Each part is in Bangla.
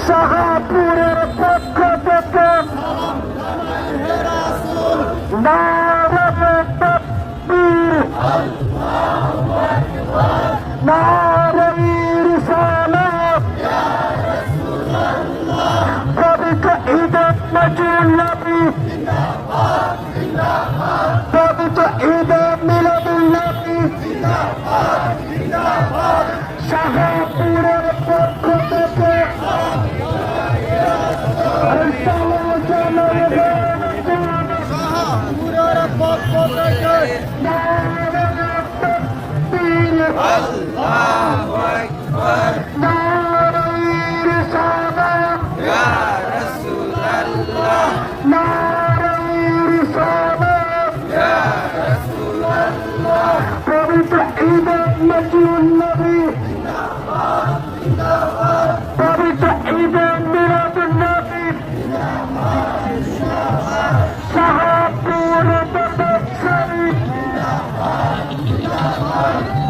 শাহপুরের পক্ষ থেকে নারে তাকবীর, নারে রিসালাত, পবিত্র ঈদে নবী, পবিত্র ঈদে মিলাদুন্নবী, শাহপুরের পক্ষ থেকে শাহপুরের পক্ষ থেকে আল্লাহু আকবার ইয়া রাসূলুল্লাহ ইয়া রাসূলুল্লাহ পবিত্র ঈদে নবী, পবিত্র ঈদে মিলাদুন্নবী, শাহপুর শরীফ,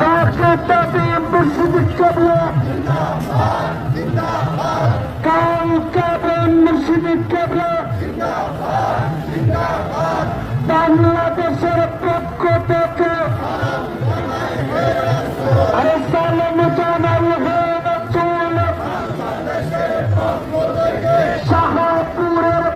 বাগদাদি মসজিদ কেবলা, কালকাবে মসজিদ কেবলা,